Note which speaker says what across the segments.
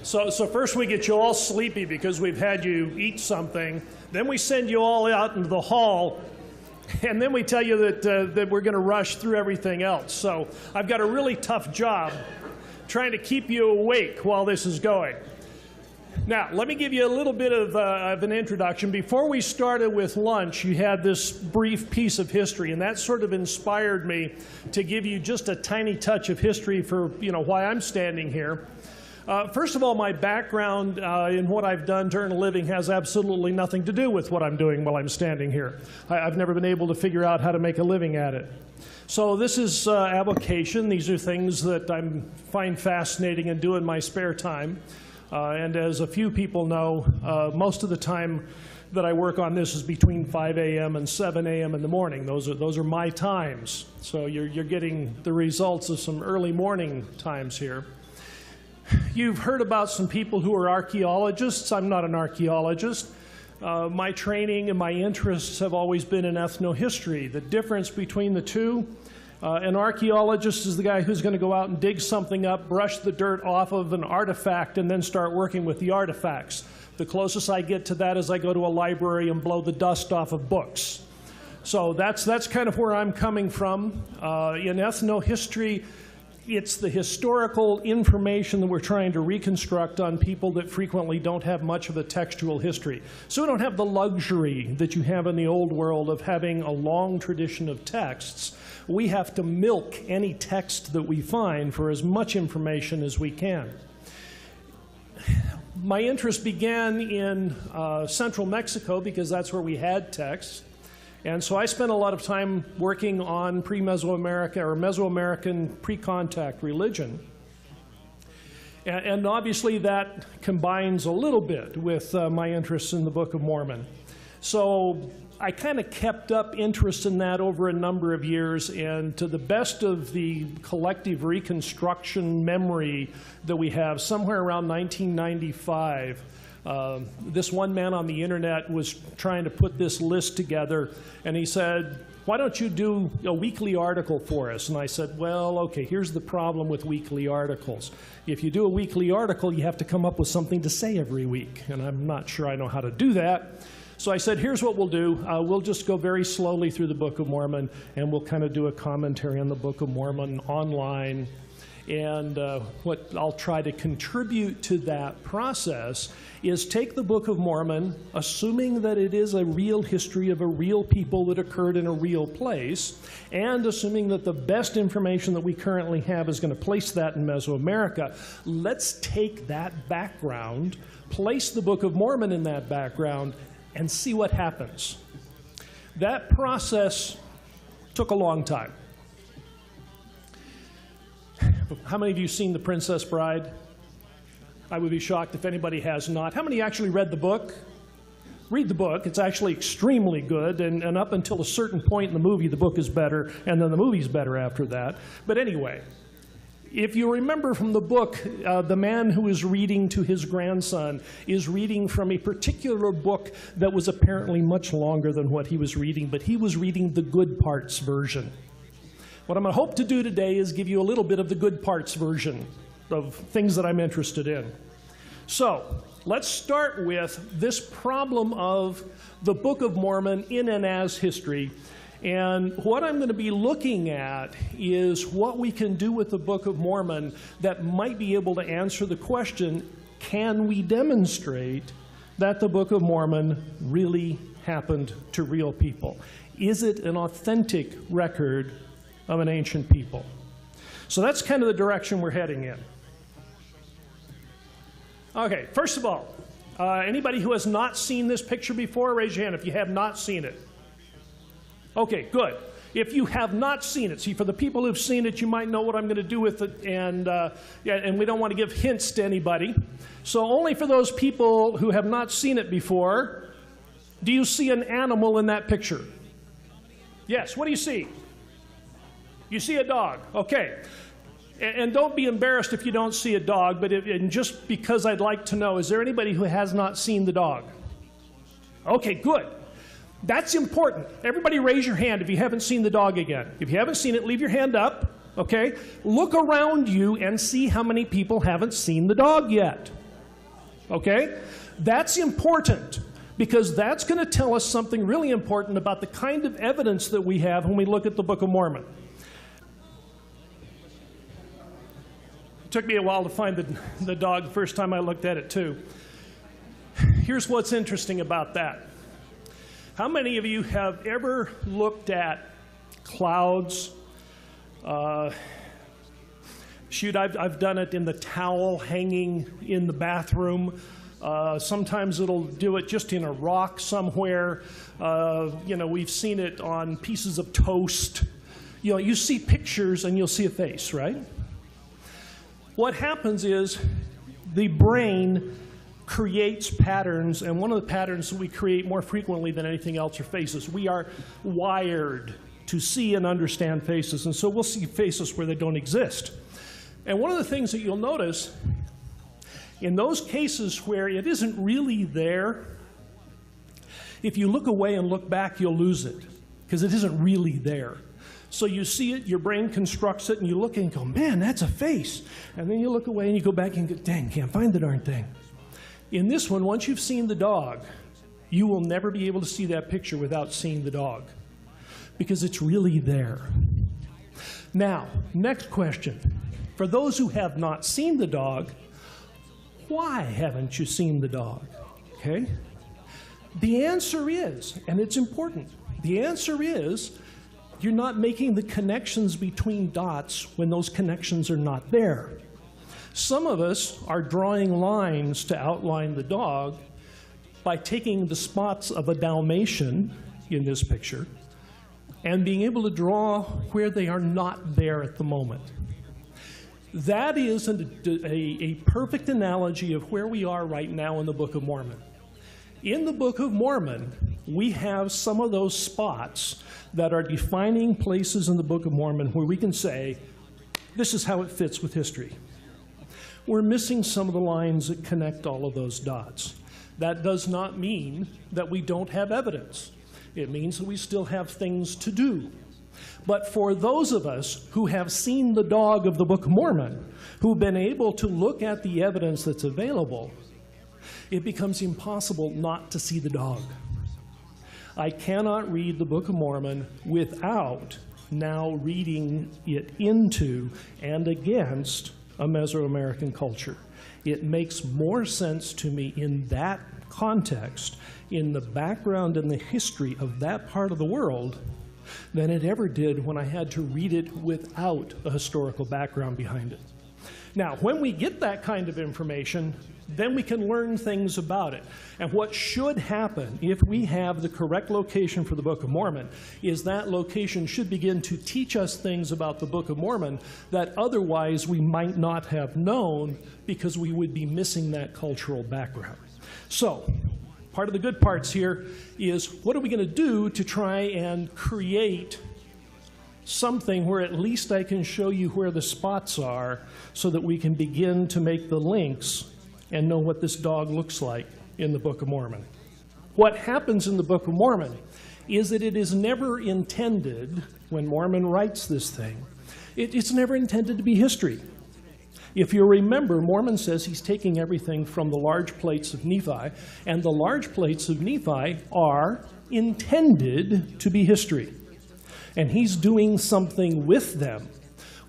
Speaker 1: So first we get you all sleepy because we've had you eat something. Then we send you all out into the hall. And then we tell you that we're going to rush through everything else. So I've got a really tough job trying to keep you awake while this is going. Now, let me give you a little bit of an introduction. Before we started with lunch, you had this brief piece of history, and that sort of inspired me to give you just a tiny touch of history for, why I'm standing here. First of all, my background in what I've done to earn a living has absolutely nothing to do with what I'm doing while I'm standing here. I've never been able to figure out how to make a living at it. So this is avocation. These are things that I find fascinating and do in my spare time. And as a few people know, most of the time that I work on this is between 5 a.m. and 7 a.m. in the morning. Those are my times. So you're getting the results of some early morning times here. You've heard about some people who are archaeologists. I'm not an archaeologist. My training and my interests have always been in ethnohistory. The difference between the two, an archaeologist is the guy who's going to go out and dig something up, brush the dirt off of an artifact, and then start working with the artifacts. The closest I get to that is I go to a library and blow the dust off of books. So that's kind of where I'm coming from. In ethnohistory, it's the historical information that we're trying to reconstruct on people that frequently don't have much of a textual history. So we don't have the luxury that you have in the old world of having a long tradition of texts. We have to milk any text that we find for as much information as we can. My interest began in central Mexico because that's where we had texts. And so I spent a lot of time working on pre-Mesoamerican or Mesoamerican pre-contact religion. And obviously that combines a little bit with my interest in the Book of Mormon. So I kind of kept up interest in that over a number of years, and to the best of the collective reconstruction memory that we have, somewhere around 1995, this one man on the internet was trying to put this list together, and he said, why don't you do a weekly article for us? And I said, well, okay, here's the problem with weekly articles. If you do a weekly article, you have to come up with something to say every week, and I'm not sure I know how to do that. So I said, here's what we'll do. We'll just go very slowly through the Book of Mormon, and we'll kind of do a commentary on the Book of Mormon online. And what I'll try to contribute to that process is take the Book of Mormon, assuming that it is a real history of a real people that occurred in a real place, and assuming that the best information that we currently have is going to place that in Mesoamerica. Let's take that background, place the Book of Mormon in that background, and see what happens. That process took a long time. How many of you have seen The Princess Bride? I would be shocked if anybody has not. How many actually read the book? Read the book. It's actually extremely good, and up until a certain point in the movie, the book is better, and then the movie's better after that. But anyway, if you remember from the book, the man who is reading to his grandson is reading from a particular book that was apparently much longer than what he was reading, but he was reading the good parts version. What I'm going to hope to do today is give you a little bit of the good parts version of things that I'm interested in. So let's start with this problem of the Book of Mormon in and as history. And what I'm going to be looking at is what we can do with the Book of Mormon that might be able to answer the question, can we demonstrate that the Book of Mormon really happened to real people? Is it an authentic record of an ancient people? So that's kind of the direction we're heading in. Okay, first of all, anybody who has not seen this picture before, raise your hand if you have not seen it. Okay, good. If you have not seen it, see, for the people who've seen it, you might know what I'm going to do with it, and we don't want to give hints to anybody. So only for those people who have not seen it before, do you see an animal in that picture? Yes, what do you see? You see a dog, okay. And don't be embarrassed if you don't see a dog, but and just because I'd like to know, is there anybody who has not seen the dog? Okay, good. That's important. Everybody raise your hand if you haven't seen the dog again. If you haven't seen it, leave your hand up, okay? Look around you and see how many people haven't seen the dog yet. Okay? That's important, because that's going to tell us something really important about the kind of evidence that we have when we look at the Book of Mormon. It took me a while to find the dog the first time I looked at it, too. Here's what's interesting about that. How many of you have ever looked at clouds? I've done it in the towel hanging in the bathroom. Sometimes it'll do it just in a rock somewhere. We've seen it on pieces of toast. You see pictures and you'll see a face, right? What happens is the brain creates patterns, and one of the patterns that we create more frequently than anything else are faces. We are wired to see and understand faces, and so we'll see faces where they don't exist. And one of the things that you'll notice, in those cases where it isn't really there, if you look away and look back, you'll lose it, because it isn't really there. So you see it, your brain constructs it, and you look and go, man, that's a face. And then you look away and you go back and go, dang, can't find the darn thing. In this one, once you've seen the dog, you will never be able to see that picture without seeing the dog, because it's really there. Now, next question. For those who have not seen the dog, why haven't you seen the dog? Okay? The answer is, and it's important, the answer is you're not making the connections between dots when those connections are not there. Some of us are drawing lines to outline the dog by taking the spots of a Dalmatian in this picture and being able to draw where they are not there at the moment. That is a perfect analogy of where we are right now in the Book of Mormon. In the Book of Mormon, we have some of those spots that are defining places in the Book of Mormon where we can say, this is how it fits with history. We're missing some of the lines that connect all of those dots. That does not mean that we don't have evidence. It means that we still have things to do. But for those of us who have seen the dog of the Book of Mormon, who've been able to look at the evidence that's available, it becomes impossible not to see the dog. I cannot read the Book of Mormon without now reading it into and against a Mesoamerican culture. It makes more sense to me in that context, in the background and the history of that part of the world, than it ever did when I had to read it without a historical background behind it. Now, when we get that kind of information, then we can learn things about it. And what should happen if we have the correct location for the Book of Mormon is that location should begin to teach us things about the Book of Mormon that otherwise we might not have known because we would be missing that cultural background. So, part of the good parts here is what are we going to do to try and create something where at least I can show you where the spots are so that we can begin to make the links and know what this dog looks like in the Book of Mormon. What happens in the Book of Mormon is that it is never intended, when Mormon writes this thing, it's never intended to be history. If you remember, Mormon says he's taking everything from the large plates of Nephi, and the large plates of Nephi are intended to be history. And he's doing something with them.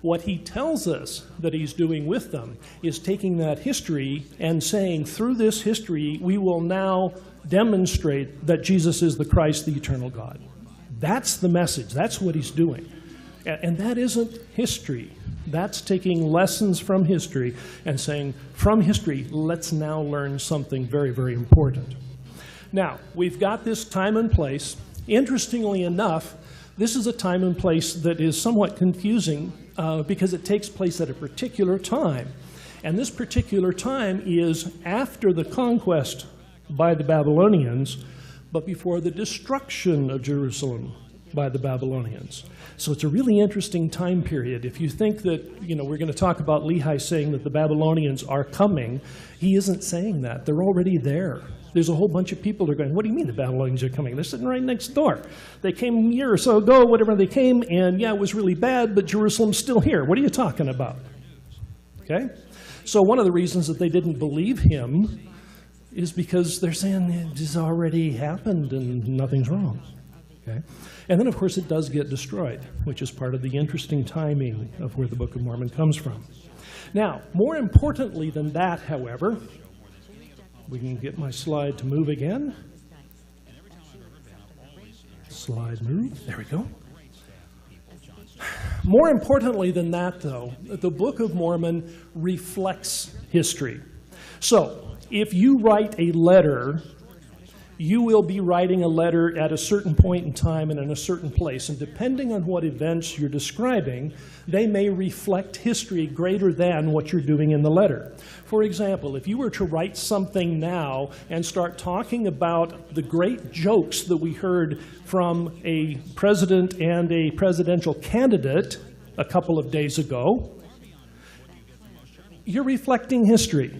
Speaker 1: What he tells us that he's doing with them is taking that history and saying, through this history, we will now demonstrate that Jesus is the Christ, the eternal God. That's the message. That's what he's doing. And that isn't history. That's taking lessons from history and saying, from history, let's now learn something very, very important. Now, we've got this time and place. Interestingly enough, this is a time and place that is somewhat confusing because it takes place at a particular time. And this particular time is after the conquest by the Babylonians, but before the destruction of Jerusalem by the Babylonians. So it's a really interesting time period. If you think that, we're going to talk about Lehi saying that the Babylonians are coming, he isn't saying that. They're already there. There's a whole bunch of people that are going, what do you mean the Babylonians are coming? They're sitting right next door. They came a year or so ago, whatever they came, and yeah, it was really bad, but Jerusalem's still here. What are you talking about? Okay? So one of the reasons that they didn't believe him is because they're saying it has already happened and nothing's wrong. Okay? And then, of course, it does get destroyed, which is part of the interesting timing of where the Book of Mormon comes from. Now, more importantly than that, however, we can get my slide to move again. Slide move. There we go. More importantly than that, though, the Book of Mormon reflects history. So, if you write a letter, you will be writing a letter at a certain point in time and in a certain place. And depending on what events you're describing, they may reflect history greater than what you're doing in the letter. For example, if you were to write something now and start talking about the great jokes that we heard from a president and a presidential candidate a couple of days ago, you're reflecting history.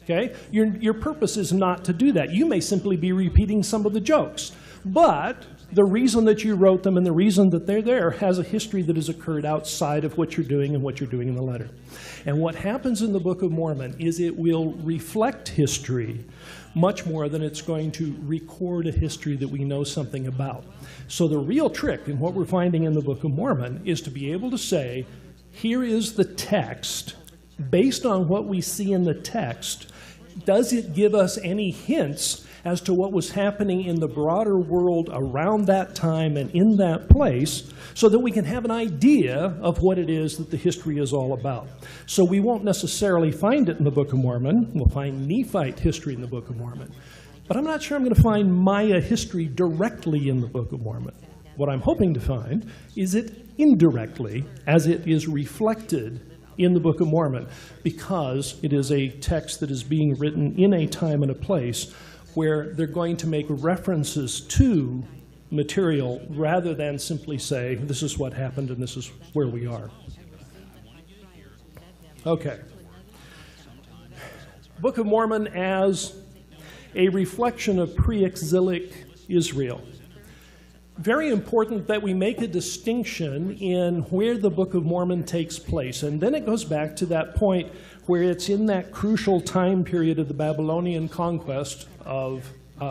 Speaker 1: Okay? Your purpose is not to do that. You may simply be repeating some of the jokes. But the reason that you wrote them and the reason that they're there has a history that has occurred outside of what you're doing and what you're doing in the letter. And what happens in the Book of Mormon is it will reflect history much more than it's going to record a history that we know something about. So the real trick in what we're finding in the Book of Mormon is to be able to say, here is the text. Based on what we see in the text, does it give us any hints as to what was happening in the broader world around that time and in that place, so that we can have an idea of what it is that the history is all about? So we won't necessarily find it in the Book of Mormon. We'll find Nephite history in the Book of Mormon. But I'm not sure I'm going to find Maya history directly in the Book of Mormon. What I'm hoping to find is it indirectly, as it is reflected in the Book of Mormon, because it is a text that is being written in a time and a place where they're going to make references to material rather than simply say, this is what happened and this is where we are. Okay. Book of Mormon as a reflection of pre-exilic Israel. Very important that we make a distinction in where the Book of Mormon takes place. And then it goes back to that point where it's in that crucial time period of the Babylonian conquest of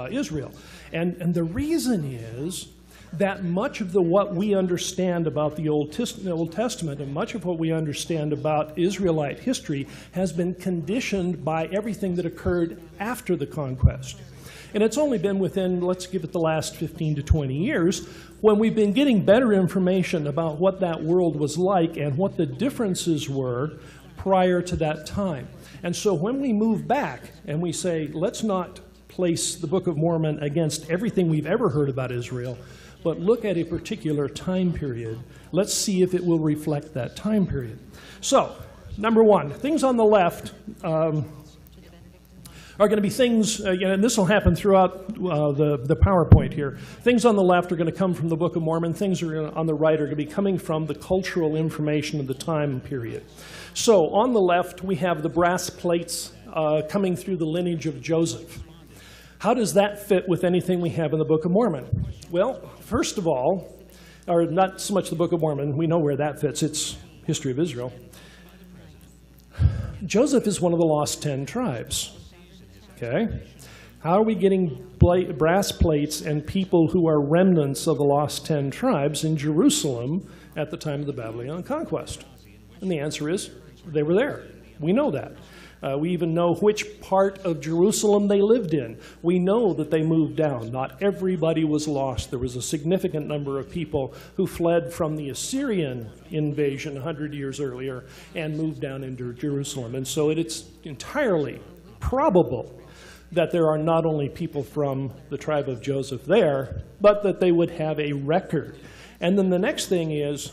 Speaker 1: Israel. And the reason is that much of what we understand about the Old Testament and much of what we understand about Israelite history has been conditioned by everything that occurred after the conquest. And it's only been within, let's give it the last 15 to 20 years, when we've been getting better information about what that world was like and what the differences were prior to that time. And so when we move back and we say, let's not place the Book of Mormon against everything we've ever heard about Israel, but look at a particular time period, let's see if it will reflect that time period. So, number one, things on the left are going to be things, and this will happen throughout the PowerPoint here. Things on the left are going to come from the Book of Mormon. Things on the right are going to be coming from the cultural information of the time period. So on the left, we have the brass plates coming through the lineage of Joseph. How does that fit with anything we have in the Book of Mormon? Well, first of all, or not so much the Book of Mormon, we know where that fits. It's history of Israel. Joseph is one of the lost 10 tribes. Okay? How are we getting brass plates and people who are remnants of the lost 10 tribes in Jerusalem at the time of the Babylonian conquest? And the answer is, they were there. We know that. We even know which part of Jerusalem they lived in. We know that they moved down. Not everybody was lost. There was a significant number of people who fled from the Assyrian invasion 100 years earlier and moved down into Jerusalem. And so it's entirely probable that there are not only people from the tribe of Joseph there, but that they would have a record. And then the next thing is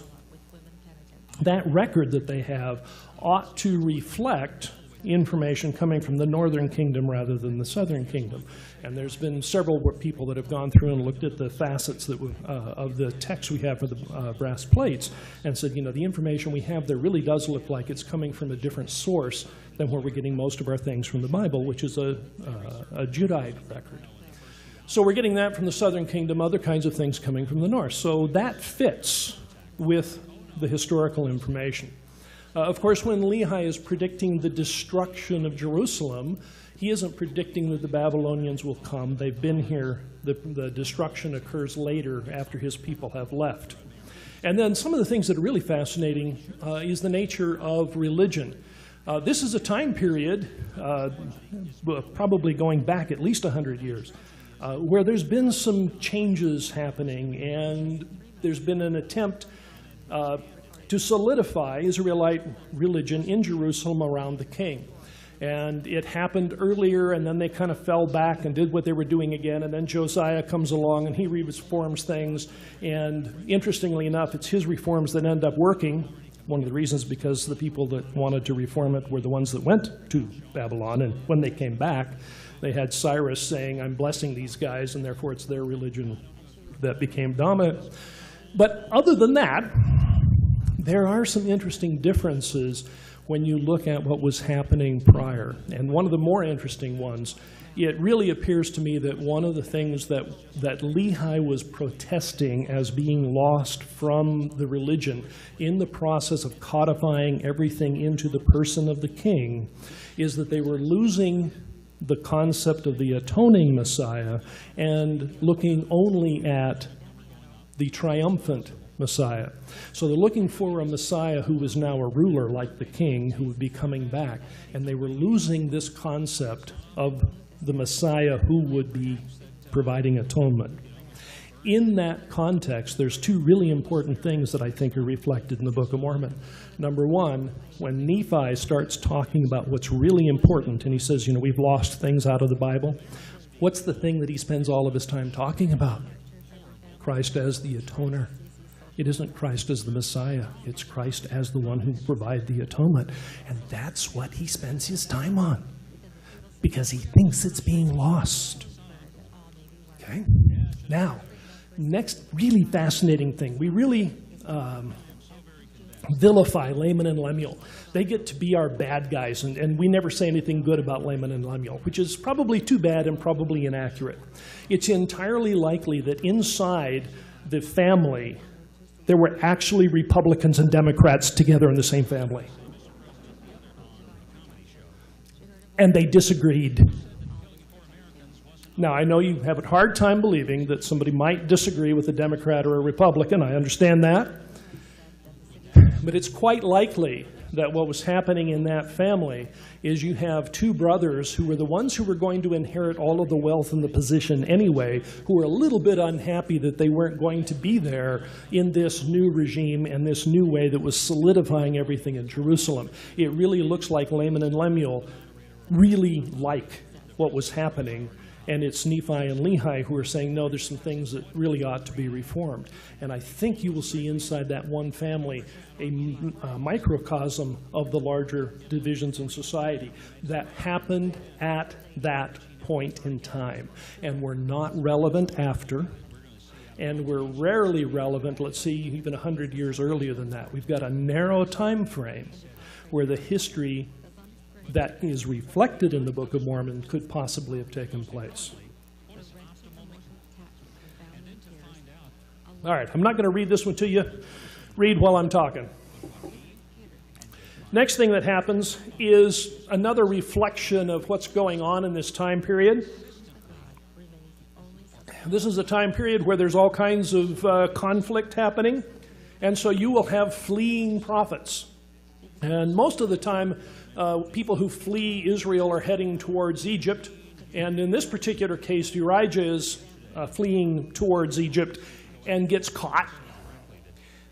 Speaker 1: that record that they have ought to reflect information coming from the northern kingdom rather than the southern kingdom. And there's been several people that have gone through and looked at the facets that of the text we have for the brass plates and said, you know, the information we have there really does look like it's coming from a different source than where we're getting most of our things from the Bible, which is a Judite record. So we're getting that from the southern kingdom, other kinds of things coming from the north. So that fits with the historical information. Of course, when Lehi is predicting the destruction of Jerusalem, he isn't predicting that the Babylonians will come. They've been here. The destruction occurs later after his people have left. And then some of the things that are really fascinating is the nature of religion. This is a time period, probably going back at least 100 years, where there's been some changes happening, and there's been an attempt to solidify Israelite religion in Jerusalem around the king. And it happened earlier, and then they kind of fell back and did what they were doing again, and then Josiah comes along and he reforms things, and interestingly enough, it's his reforms that end up working. One of the reasons because the people that wanted to reform it were the ones that went to Babylon, and when they came back, they had Cyrus saying, I'm blessing these guys, and therefore it's their religion that became dominant. But other than that, there are some interesting differences when you look at what was happening prior. And one of the more interesting ones, it really appears to me that one of the things that Lehi was protesting as being lost from the religion in the process of codifying everything into the person of the king is that they were losing the concept of the atoning Messiah and looking only at the triumphant Messiah. So they're looking for a Messiah who was now a ruler like the king who would be coming back. And they were losing this concept of the Messiah who would be providing atonement. In that context, there's two really important things that I think are reflected in the Book of Mormon. Number one, when Nephi starts talking about what's really important, and he says, we've lost things out of the Bible, what's the thing that he spends all of his time talking about? Christ as the atoner. It isn't Christ as the Messiah. It's Christ as the one who provides the atonement. And that's what he spends his time on, because he thinks it's being lost. Okay? Now, next really fascinating thing. We really vilify Laman and Lemuel. They get to be our bad guys, and we never say anything good about Laman and Lemuel, which is probably too bad and probably inaccurate. It's entirely likely that inside the family, there were actually Republicans and Democrats together in the same family. And they disagreed. Now, I know you have a hard time believing that somebody might disagree with a Democrat or a Republican. I understand that. But it's quite likely that what was happening in that family is you have two brothers who were the ones who were going to inherit all of the wealth and the position anyway, who were a little bit unhappy that they weren't going to be there in this new regime and this new way that was solidifying everything in Jerusalem. It really looks like Laman and Lemuel really like what was happening, and it's Nephi and Lehi who are saying, no, there's some things that really ought to be reformed. And I think you will see inside that one family a microcosm of the larger divisions in society that happened at that point in time and were not relevant after, and were rarely relevant, let's see, even 100 years earlier than that. We've got a narrow time frame where the history that is reflected in the Book of Mormon could possibly have taken place. All right, I'm not going to read this one to you. Read while I'm talking. Next thing that happens is another reflection of what's going on in this time period. This is a time period where there's all kinds of conflict happening, and so you will have fleeing prophets. And most of the time, people who flee Israel are heading towards Egypt. And in this particular case, Urijah is fleeing towards Egypt and gets caught.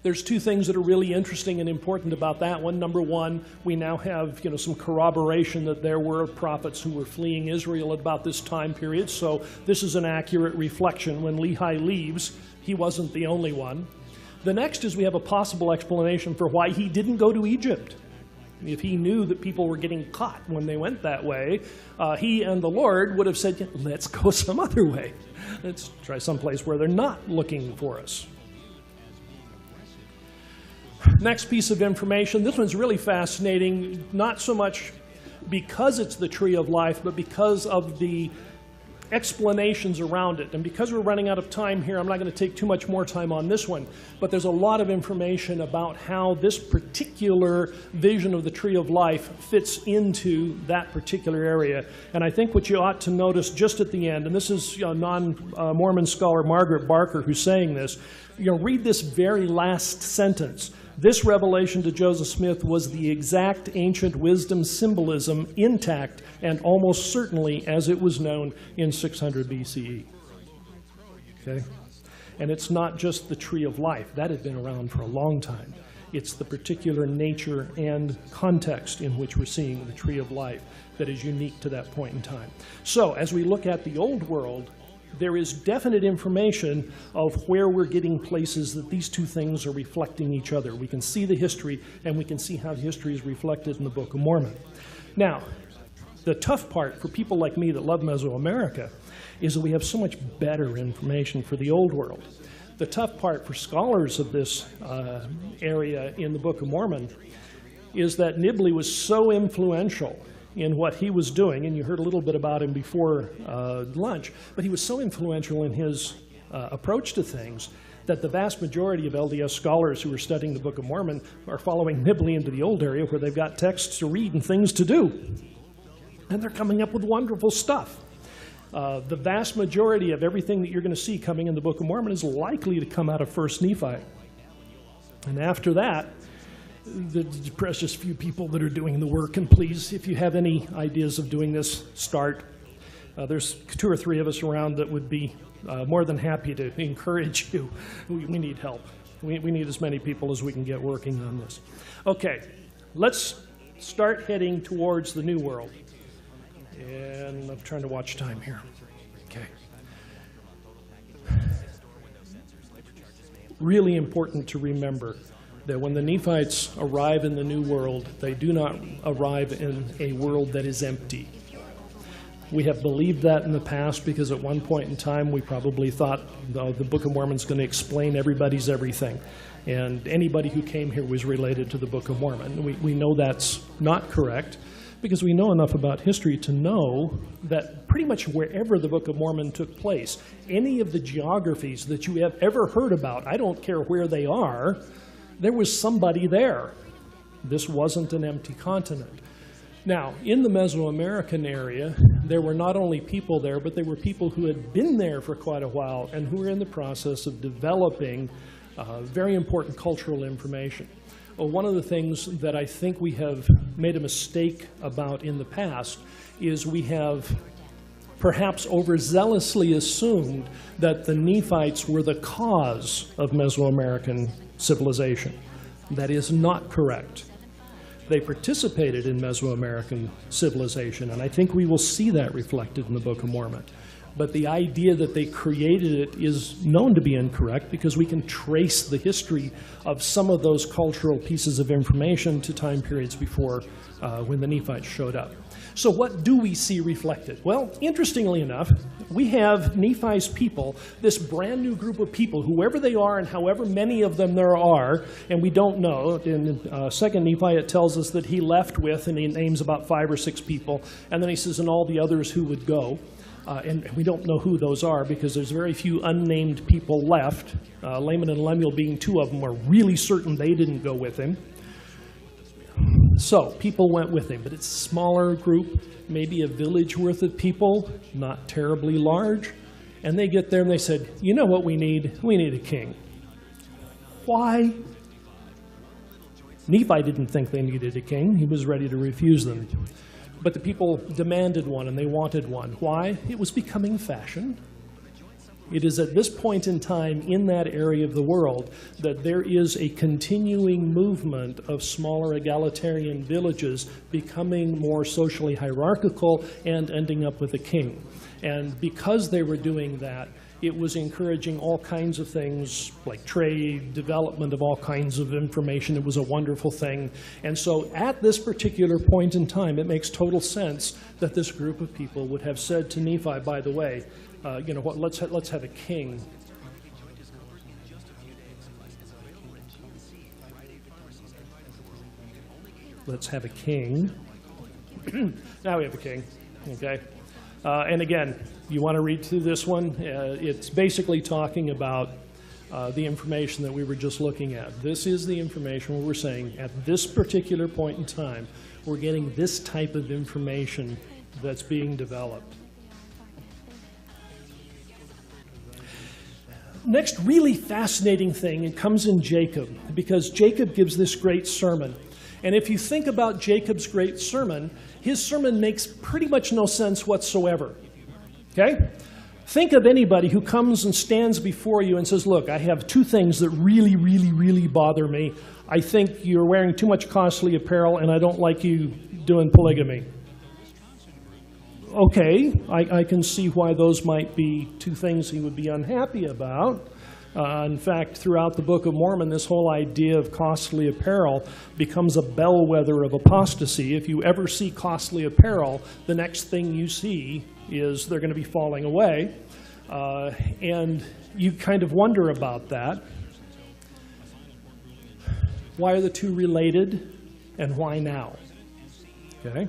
Speaker 1: There's two things that are really interesting and important about that one. Number one, we now have some corroboration that there were prophets who were fleeing Israel at about this time period. So this is an accurate reflection. When Lehi leaves, he wasn't the only one. The next is we have a possible explanation for why he didn't go to Egypt. If he knew that people were getting caught when they went that way, he and the Lord would have said, let's go some other way. Let's try someplace where they're not looking for us. Next piece of information. This one's really fascinating, not so much because it's the tree of life, but because of the explanations around it. And because we're running out of time here, I'm not going to take too much more time on this one, but there's a lot of information about how this particular vision of the tree of life fits into that particular area. And I think what you ought to notice just at the end, and this is non-Mormon scholar Margaret Barker who's saying this, read this very last sentence. This revelation to Joseph Smith was the exact ancient wisdom symbolism intact and almost certainly as it was known in 600 BCE. Okay? And it's not just the tree of life. That had been around for a long time. It's the particular nature and context in which we're seeing the tree of life that is unique to that point in time. So as we look at the old world, there is definite information of where we're getting places that these two things are reflecting each other. We can see the history, and we can see how the history is reflected in the Book of Mormon. Now, the tough part for people like me that love Mesoamerica is that we have so much better information for the Old World. The tough part for scholars of this area in the Book of Mormon is that Nibley was so influential in what he was doing, and you heard a little bit about him before lunch, but he was so influential in his approach to things that the vast majority of LDS scholars who are studying the Book of Mormon are following Nibley into the old area where they've got texts to read and things to do. And they're coming up with wonderful stuff. The vast majority of everything that you're going to see coming in the Book of Mormon is likely to come out of 1 Nephi. And after that, the precious few people that are doing the work, and please, if you have any ideas of doing this, start. There's 2 or 3 of us around that would be more than happy to encourage you. We need help. We need as many people as we can get working on this. Okay, let's start heading towards the New World. And I'm trying to watch time here. Okay. Really important to remember that when the Nephites arrive in the New World, they do not arrive in a world that is empty. We have believed that in the past because at one point in time we probably thought the Book of Mormon is going to explain everybody's everything. And anybody who came here was related to the Book of Mormon. We know that's not correct because we know enough about history to know that pretty much wherever the Book of Mormon took place, any of the geographies that you have ever heard about, I don't care where they are, there was somebody there. This wasn't an empty continent. Now, in the Mesoamerican area, there were not only people there, but there were people who had been there for quite a while and who were in the process of developing very important cultural information. One of the things that I think we have made a mistake about in the past is we have perhaps overzealously assumed that the Nephites were the cause of Mesoamerican civilization. That is not correct. They participated in Mesoamerican civilization, and I think we will see that reflected in the Book of Mormon. But the idea that they created it is known to be incorrect because we can trace the history of some of those cultural pieces of information to time periods before when the Nephites showed up. So what do we see reflected? Well, interestingly enough, we have Nephi's people, this brand new group of people, whoever they are and however many of them there are, and we don't know. In 2 Nephi it tells us that he left with, and he names about 5 or 6 people, and then he says, and all the others who would go. And we don't know who those are because there's very few unnamed people left. Laman and Lemuel being 2 of them are really certain they didn't go with him. So people went with him, but it's a smaller group, maybe a village worth of people, not terribly large. And they get there and they said, you know what we need? We need a king. Why? Nephi didn't think they needed a king. He was ready to refuse them. But the people demanded one and they wanted one. Why? It was becoming fashion. It is at this point in time in that area of the world that there is a continuing movement of smaller egalitarian villages becoming more socially hierarchical and ending up with a king. And because they were doing that, it was encouraging all kinds of things like trade, development of all kinds of information. It was a wonderful thing. And so at this particular point in time, it makes total sense that this group of people would have said to Nephi, by the way, you know what, let's have a king. Let's have a king. Now we have a king, okay? And again, you want to read through this one. It's basically talking about the information that we were just looking at. This is the information where we're saying at this particular point in time, we're getting this type of information that's being developed. Next really fascinating thing, it comes in Jacob, because Jacob gives this great sermon. And if you think about Jacob's great sermon, his sermon makes pretty much no sense whatsoever. Okay? Think of anybody who comes and stands before you and says, look, I have two things that really, really, really bother me. I think you're wearing too much costly apparel, and I don't like you doing polygamy. Okay, I can see why those might be two things he would be unhappy about. In fact, throughout the Book of Mormon, this whole idea of costly apparel becomes a bellwether of apostasy. If you ever see costly apparel, the next thing you see is they're going to be falling away. And you kind of wonder about that. Why are the two related, and why now? Okay.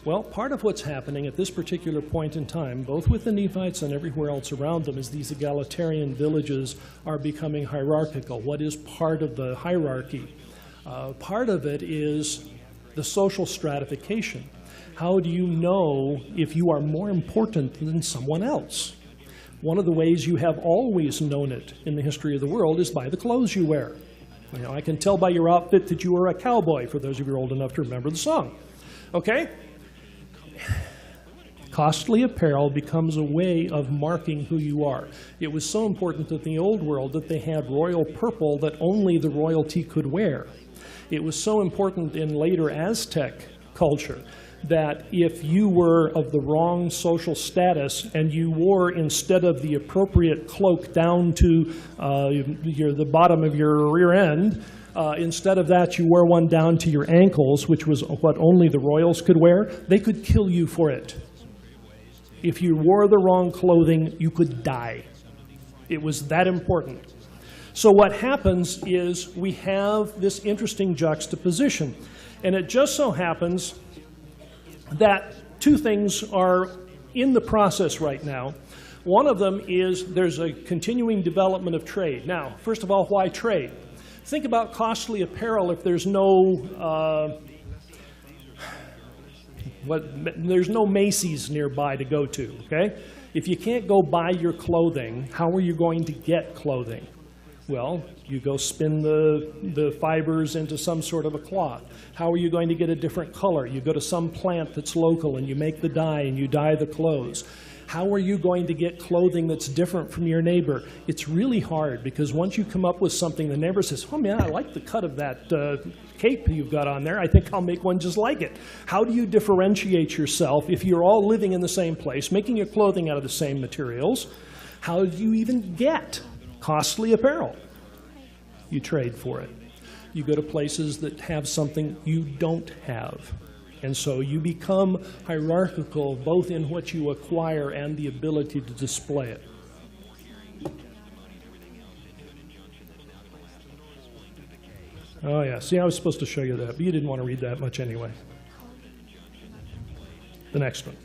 Speaker 1: Well, part of what's happening at this particular point in time, both with the Nephites and everywhere else around them, is these egalitarian villages are becoming hierarchical. What is part of the hierarchy? Part of it is the social stratification. How do you know if you are more important than someone else? One of the ways you have always known it in the history of the world is by the clothes you wear. You know, I can tell by your outfit that you are a cowboy, for those of you who are old enough to remember the song. Okay? Costly apparel becomes a way of marking who you are. It was so important in the old world that they had royal purple that only the royalty could wear. It was so important in later Aztec culture that if you were of the wrong social status and you wore, instead of the appropriate cloak down to the bottom of your rear end, instead of that you wore one down to your ankles, which was what only the royals could wear, they could kill you for it. If you wore the wrong clothing, you could die. It was that important. So what happens is we have this interesting juxtaposition. And it just so happens that two things are in the process right now. One of them is there's a continuing development of trade. Now, first of all, why trade? Think about costly apparel if there's no there's no Macy's nearby to go to, okay? If you can't go buy your clothing, how are you going to get clothing? Well, you go spin the fibers into some sort of a cloth. How are you going to get a different color? You go to some plant that's local and you make the dye and you dye the clothes. How are you going to get clothing that's different from your neighbor? It's really hard, because once you come up with something, the neighbor says, oh man, I like the cut of that cape you've got on there. I think I'll make one just like it. How do you differentiate yourself if you're all living in the same place, making your clothing out of the same materials? How do you even get costly apparel? You trade for it. You go to places that have something you don't have. And so you become hierarchical both in what you acquire and the ability to display it. Oh yeah, see, I was supposed to show you that, but you didn't want to read that much anyway. The next one.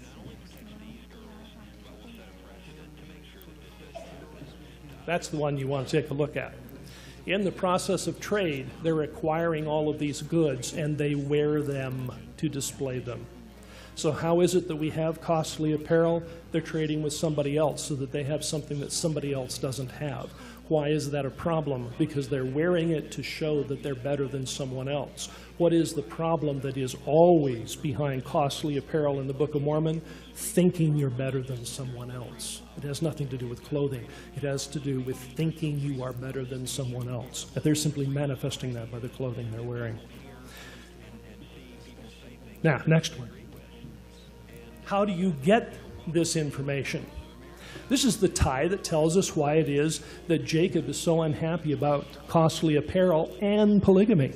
Speaker 1: That's the one you want to take a look at. In the process of trade, they're acquiring all of these goods and they wear them to display them. So how is it that we have costly apparel? They're trading with somebody else so that they have something that somebody else doesn't have. Why is that a problem? Because they're wearing it to show that they're better than someone else. What is the problem that is always behind costly apparel in the Book of Mormon? Thinking you're better than someone else. It has nothing to do with clothing. It has to do with thinking you are better than someone else. And they're simply manifesting that by the clothing they're wearing. Now, next one. How do you get this information? This is the tie that tells us why it is that Jacob is so unhappy about costly apparel and polygamy.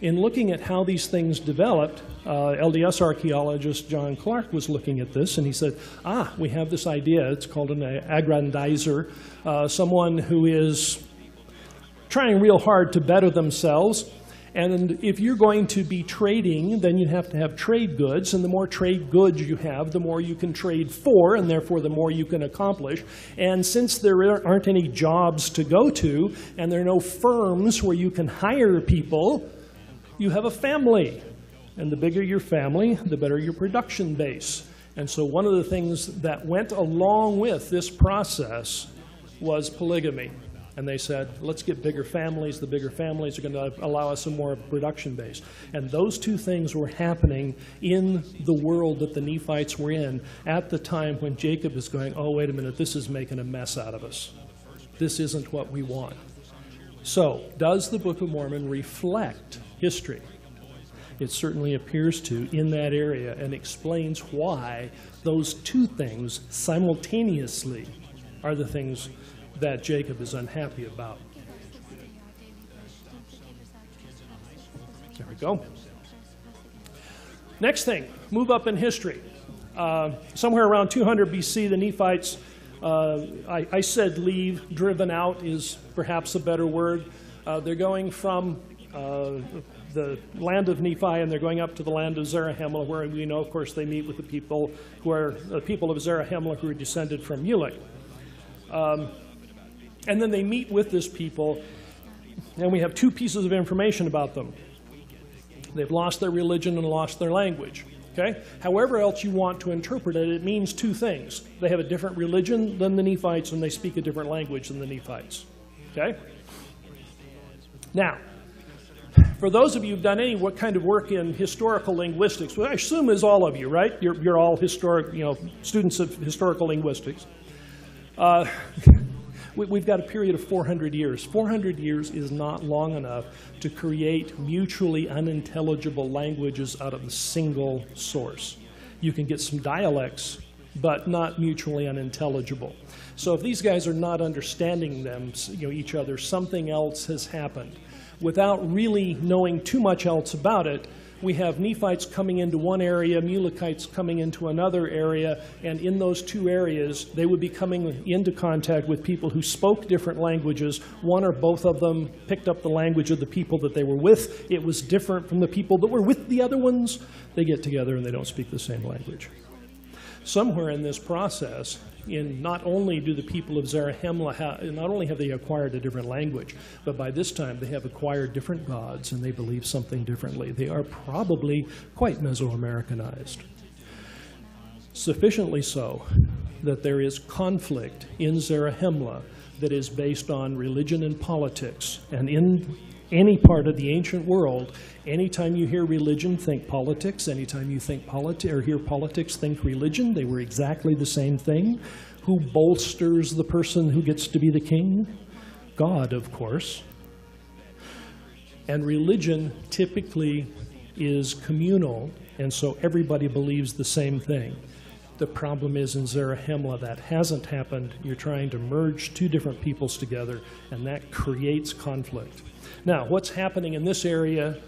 Speaker 1: In looking at how these things developed, LDS archaeologist John Clark was looking at this, and he said, we have this idea. It's called an aggrandizer, someone who is trying real hard to better themselves. And if you're going to be trading, then you have to have trade goods, and the more trade goods you have, the more you can trade for, and therefore the more you can accomplish. And since there aren't any jobs to go to, and there are no firms where you can hire people, you have a family. And the bigger your family, the better your production base. And so one of the things that went along with this process was polygamy. And they said, let's get bigger families. The bigger families are going to allow us a more production base. And those two things were happening in the world that the Nephites were in at the time when Jacob is going, oh, wait a minute, this is making a mess out of us. This isn't what we want. So, does the Book of Mormon reflect history? It certainly appears to in that area, and explains why those two things simultaneously are the things that Jacob is unhappy about. There we go. Next thing, move up in history. Somewhere around 200 BC, the Nephites, I said leave, driven out is perhaps a better word. They're going from the land of Nephi, and they're going up to the land of Zarahemla, where we know, of course, they meet with the people who are the people of Zarahemla who are descended from Mulek. And then they meet with this people, and we have two pieces of information about them. They've lost their religion and lost their language. Okay? However else you want to interpret it, it means two things. They have a different religion than the Nephites, and they speak a different language than the Nephites. Okay? Now, for those of you who've done any what kind of work in historical linguistics, which I assume is all of you, right? You're all students of historical linguistics. We've got a period of 400 years. 400 years is not long enough to create mutually unintelligible languages out of a single source. You can get some dialects, but not mutually unintelligible. So if these guys are not understanding them, each other, something else has happened. Without really knowing too much else about it, we have Nephites coming into one area, Mulekites coming into another area, and in those two areas, they would be coming into contact with people who spoke different languages. One or both of them picked up the language of the people that they were with. It was different from the people that were with the other ones. They get together and they don't speak the same language. Somewhere in this process, not only do the people of Zarahemla, not only have they acquired a different language, but by this time they have acquired different gods and they believe something differently. They are probably quite Mesoamericanized. Sufficiently so that there is conflict in Zarahemla that is based on religion and politics. And in any part of the ancient world, anytime you hear religion, think politics. Anytime you think or hear politics, think religion. They were exactly the same thing. Who bolsters the person who gets to be the king? God, of course. And religion typically is communal, and so everybody believes the same thing. The problem is in Zarahemla that hasn't happened. You're trying to merge two different peoples together, and that creates conflict. Now, what's happening in this area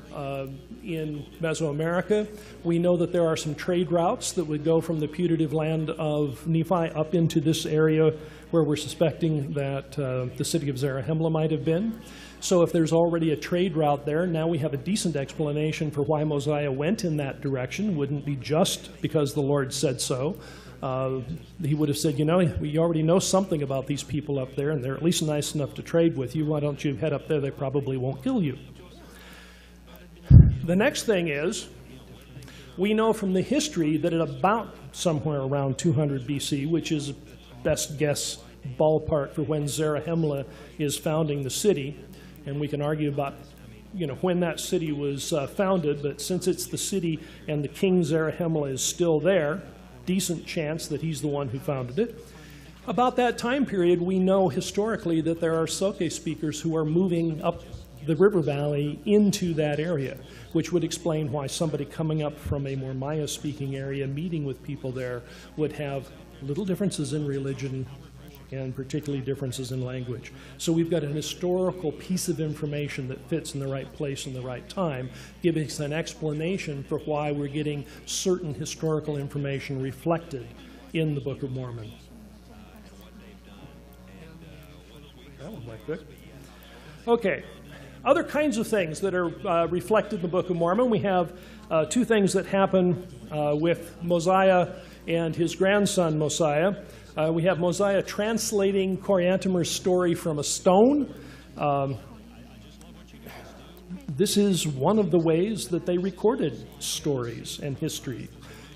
Speaker 1: in Mesoamerica? We know that there are some trade routes that would go from the putative land of Nephi up into this area where we're suspecting that the city of Zarahemla might have been. So if there's already a trade route there, now we have a decent explanation for why Mosiah went in that direction. Wouldn't be just because the Lord said so. He would have said, we already know something about these people up there, and they're at least nice enough to trade with you. Why don't you head up there? They probably won't kill you. The next thing is, we know from the history that at about somewhere around 200 BC, which is best guess ballpark for when Zarahemla is founding the city, and we can argue about when that city was founded, but since it's the city and the king Zarahemla is still there, decent chance that he's the one who founded it. About that time period, we know historically that there are Soke speakers who are moving up the river valley into that area, which would explain why somebody coming up from a more Maya-speaking area, meeting with people there, would have little differences in religion and particularly differences in language. So we've got an historical piece of information that fits in the right place in the right time, giving us an explanation for why we're getting certain historical information reflected in the Book of Mormon. That was my quick. Okay. Other kinds of things that are reflected in the Book of Mormon. We have two things that happen with Mosiah and his grandson Mosiah. We have Mosiah translating Coriantumr's story from a stone. This is one of the ways that they recorded stories and history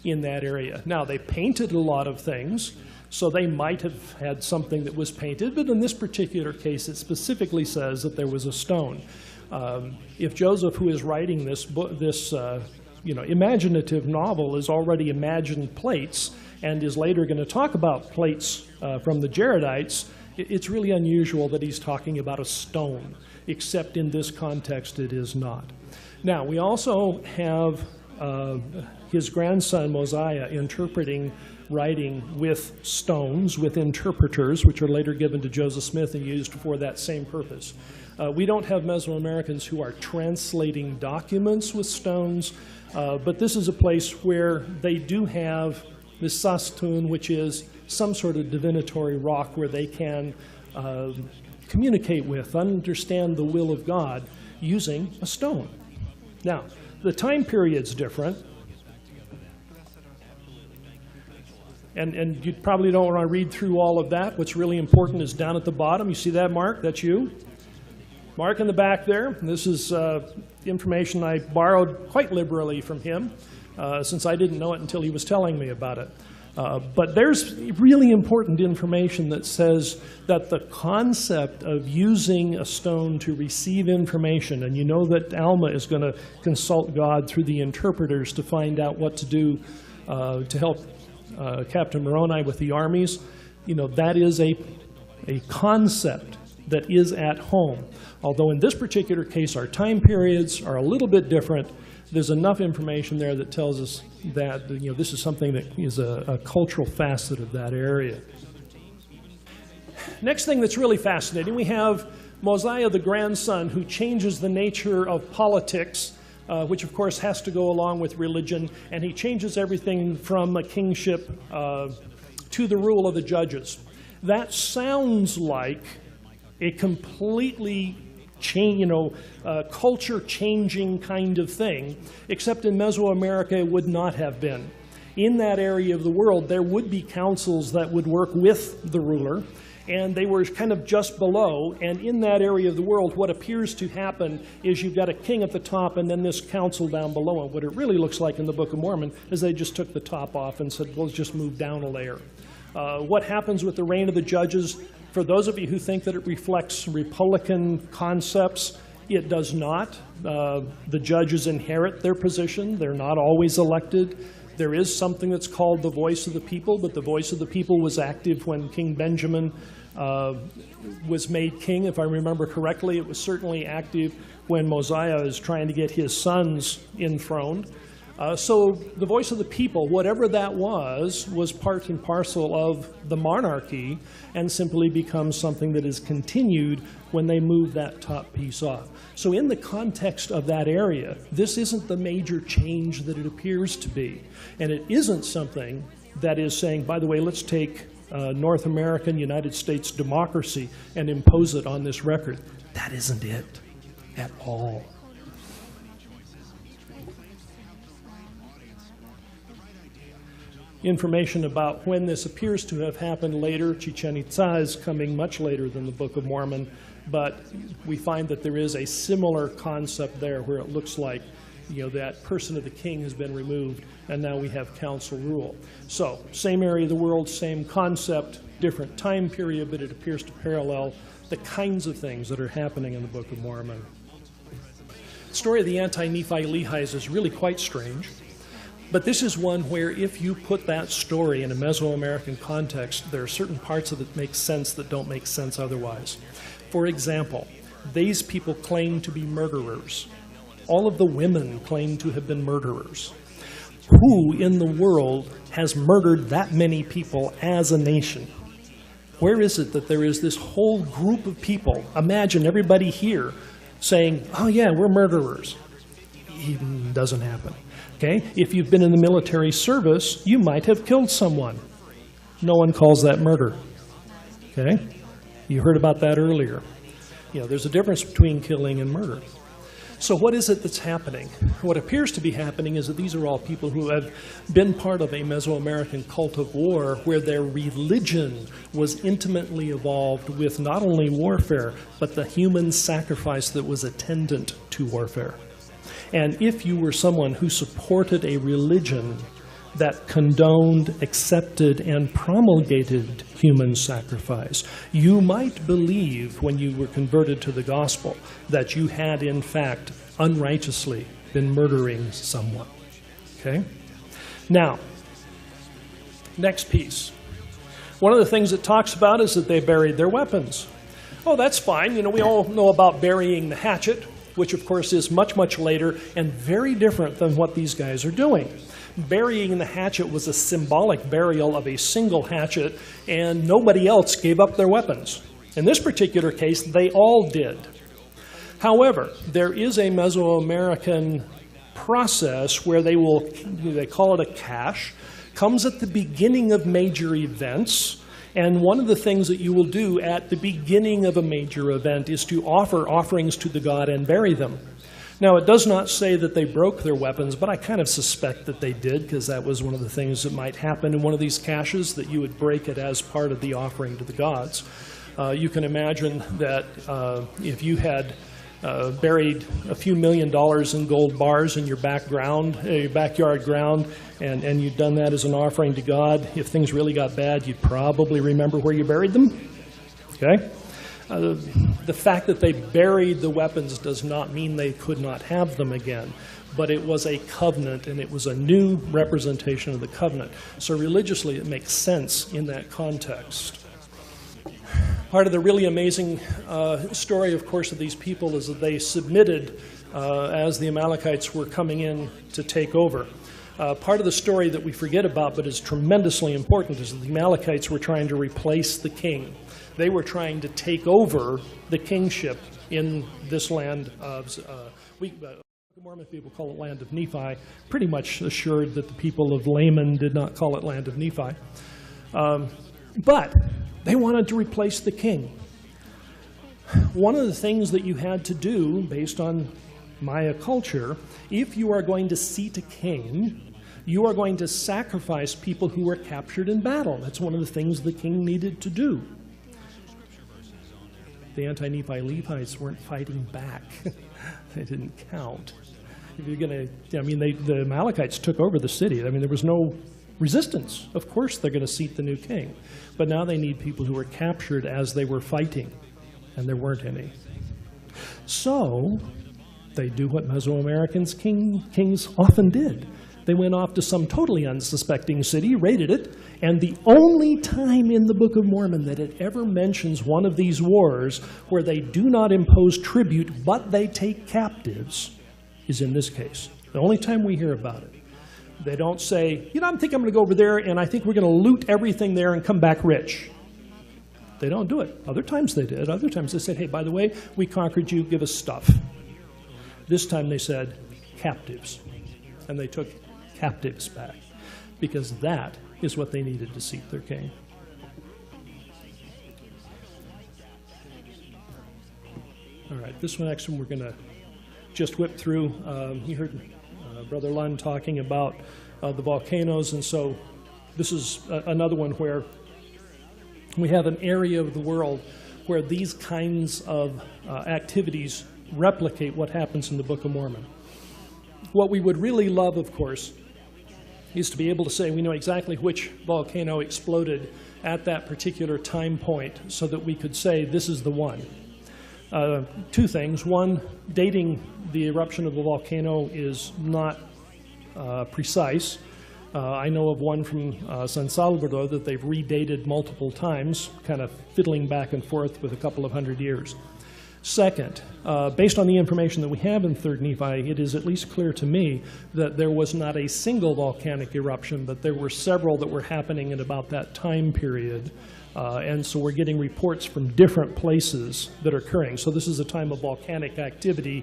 Speaker 1: in that area. Now, they painted a lot of things, so they might have had something that was painted, but in this particular case, it specifically says that there was a stone. If Joseph, who is writing this imaginative novel, has already imagined plates and is later going to talk about plates from the Jaredites, it's really unusual that he's talking about a stone, except in this context it is not. Now, we also have his grandson Mosiah interpreting writing with stones, with interpreters, which are later given to Joseph Smith and used for that same purpose. We don't have Mesoamericans who are translating documents with stones, but this is a place where they do have the sastun, which is some sort of divinatory rock where they can communicate with, understand the will of God using a stone. Now, the time period's different. And you probably don't want to read through all of that. What's really important is down at the bottom. You see that, Mark? That's you. Mark in the back there. This is information I borrowed quite liberally from him, since I didn't know it until he was telling me about it. But there's really important information that says that the concept of using a stone to receive information, and you know that Alma is going to consult God through the interpreters to find out what to do to help Captain Moroni with the armies, that is a concept that is at home. Although in this particular case, our time periods are a little bit different, there's enough information there that tells us that this is something that is a cultural facet of that area. Next thing that's really fascinating, we have Mosiah the grandson, who changes the nature of politics, which of course has to go along with religion, and he changes everything from a kingship to the rule of the judges. That sounds like a completely culture-changing kind of thing, except in Mesoamerica it would not have been. In that area of the world, there would be councils that would work with the ruler, and they were kind of just below, and in that area of the world, what appears to happen is you've got a king at the top and then this council down below, and what it really looks like in the Book of Mormon is they just took the top off and said, well, let's just move down a layer. What happens with the reign of the judges? For those of you who think that it reflects Republican concepts, it does not. The judges inherit their position. They're not always elected. There is something that's called the voice of the people, but the voice of the people was active when King Benjamin was made king. If I remember correctly, it was certainly active when Mosiah is trying to get his sons enthroned. So the voice of the people, whatever that was part and parcel of the monarchy and simply becomes something that is continued when they move that top piece off. So in the context of that area, this isn't the major change that it appears to be. And it isn't something that is saying, by the way, let's take North American United States democracy and impose it on this record. That isn't it at all. Information about when this appears to have happened later. Chichen Itza is coming much later than the Book of Mormon, but we find that there is a similar concept there where it looks like that person of the king has been removed and now we have council rule. So same area of the world, same concept, different time period, but it appears to parallel the kinds of things that are happening in the Book of Mormon. The story of the anti-Nephi Lehis is really quite strange. But this is one where if you put that story in a Mesoamerican context, there are certain parts of it that make sense that don't make sense otherwise. For example, these people claim to be murderers. All of the women claim to have been murderers. Who in the world has murdered that many people as a nation? Where is it that there is this whole group of people, imagine everybody here, saying, oh yeah, we're murderers? It doesn't happen. Okay? If you've been in the military service, you might have killed someone. No one calls that murder. Okay? You heard about that earlier. there's a difference between killing and murder. So what is it that's happening? What appears to be happening is that these are all people who have been part of a Mesoamerican cult of war where their religion was intimately involved with not only warfare, but the human sacrifice that was attendant to warfare. And if you were someone who supported a religion that condoned, accepted, and promulgated human sacrifice, you might believe when you were converted to the gospel that you had in fact unrighteously been murdering someone. Okay? Now, next piece. One of the things it talks about is that they buried their weapons. Oh, that's fine. We all know about burying the hatchet, which of course is much, much later and very different than what these guys are doing. Burying the hatchet was a symbolic burial of a single hatchet, and nobody else gave up their weapons. In this particular case, they all did. However, there is a Mesoamerican process where they call it a cache, comes at the beginning of major events, and one of the things that you will do at the beginning of a major event is to offer offerings to the god and bury them. Now, it does not say that they broke their weapons, but I kind of suspect that they did, because that was one of the things that might happen in one of these caches, that you would break it as part of the offering to the gods. You can imagine that if you had buried a few $1 million in gold bars in your backyard ground, and you'd done that as an offering to God, if things really got bad, you'd probably remember where you buried them. Okay? The fact that they buried the weapons does not mean they could not have them again, but it was a covenant, and it was a new representation of the covenant. So religiously, it makes sense in that context. Part of the really amazing story, of course, of these people is that they submitted as the Amalekites were coming in to take over. Part of the story that we forget about, but is tremendously important, is that the Amalekites were trying to replace the king. They were trying to take over the kingship in this land of, Mormon people call it land of Nephi, pretty much assured that the people of Laman did not call it land of Nephi. But they wanted to replace the king. One of the things that you had to do, based on Maya culture, if you are going to seat a king, you are going to sacrifice people who were captured in battle. That's one of the things the king needed to do. The anti-Nephi Levites weren't fighting back. They didn't count. If you're going to, the Amalekites took over the city. There was no resistance. Of course they're going to seat the new king. But now they need people who were captured as they were fighting, and there weren't any. So they do what Mesoamericans kings often did. They went off to some totally unsuspecting city, raided it, and the only time in the Book of Mormon that it ever mentions one of these wars where they do not impose tribute but they take captives is in this case. The only time we hear about it. They don't say, I think I'm going to go over there and I think we're going to loot everything there and come back rich. They don't do it. Other times they did. Other times they said, hey, by the way, we conquered you, give us stuff. This time they said, captives. And they took captives back, because that is what they needed to seat their king. All right, this next one we're going to just whip through. You heard Brother Lund talking about the volcanoes, and so this is another one where we have an area of the world where these kinds of activities replicate what happens in the Book of Mormon. What we would really love, of course, is to be able to say we know exactly which volcano exploded at that particular time point so that we could say this is the one. Two things. One, dating the eruption of the volcano is not precise. I know of one from San Salvador that they've redated multiple times, kind of fiddling back and forth with a couple of hundred years. Second, based on the information that we have in 3rd Nephi, it is at least clear to me that there was not a single volcanic eruption, but there were several that were happening in about that time period. And so we're getting reports from different places that are occurring. So this is a time of volcanic activity,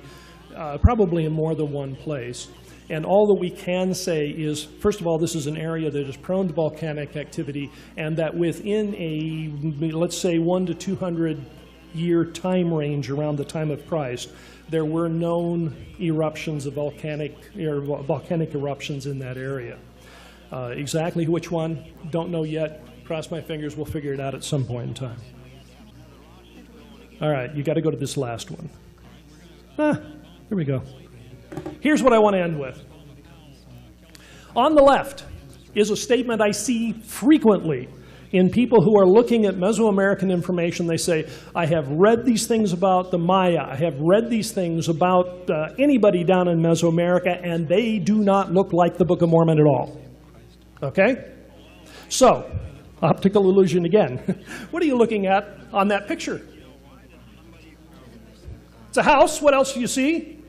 Speaker 1: probably in more than one place. And all that we can say is, first of all, this is an area that is prone to volcanic activity, and that within a, let's say, 100 to 200 year time range around the time of Christ, there were known eruptions of volcanic eruptions in that area. Exactly which one, don't know yet. Cross my fingers, we'll figure it out at some point in time. All right, you got to go to this last one. Here we go. Here's what I want to end with. On the left is a statement I see frequently in people who are looking at Mesoamerican information. They say, I have read these things about the Maya, I have read these things about anybody down in Mesoamerica, and they do not look like the Book of Mormon at all. Okay? So, optical illusion again. What are you looking at on that picture? It's a house. What else do you see?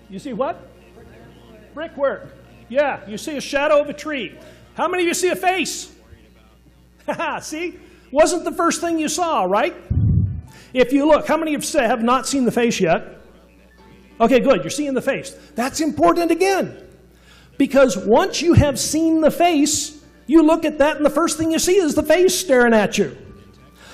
Speaker 1: You see what? Brickwork. Yeah, you see a shadow of a tree. How many of you see a face? See? Wasn't the first thing you saw, right? If you look, how many of you have not seen the face yet? Okay, good. You're seeing the face. That's important again. Because once you have seen the face, you look at that and the first thing you see is the face staring at you.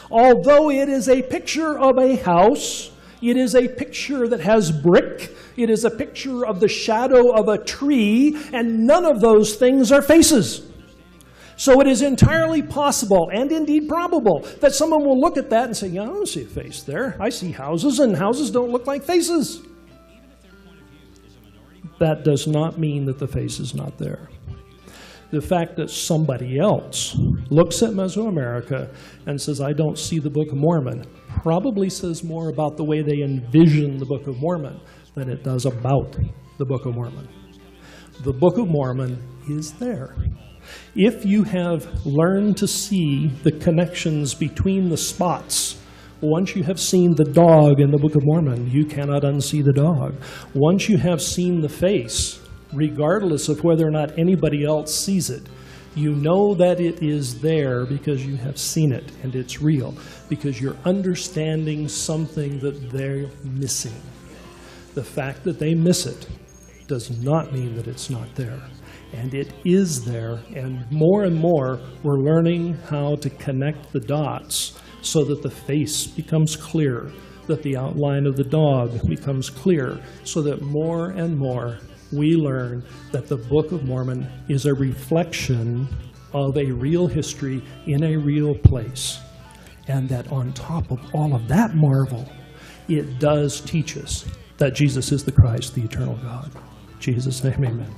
Speaker 1: Although it is a picture of a house, it is a picture that has brick, it is a picture of the shadow of a tree, and none of those things are faces. So it is entirely possible, and indeed probable, that someone will look at that and say, yeah, I don't see a face there. I see houses, and houses don't look like faces. That does not mean that the face is not there. The fact that somebody else looks at Mesoamerica and says, I don't see the Book of Mormon, probably says more about the way they envision the Book of Mormon than it does about the Book of Mormon. The Book of Mormon is there. If you have learned to see the connections between the spots, once you have seen the dog in the Book of Mormon, you cannot unsee the dog. Once you have seen the face, regardless of whether or not anybody else sees it, you know that it is there because you have seen it and it's real, because you're understanding something that they're missing. The fact that they miss it does not mean that it's not there. And it is there, and more we're learning how to connect the dots so that the face becomes clear, that the outline of the dog becomes clear, so that more and more we learn that the Book of Mormon is a reflection of a real history in a real place. And that on top of all of that marvel, it does teach us that Jesus is the Christ, the eternal God. In Jesus' name, amen.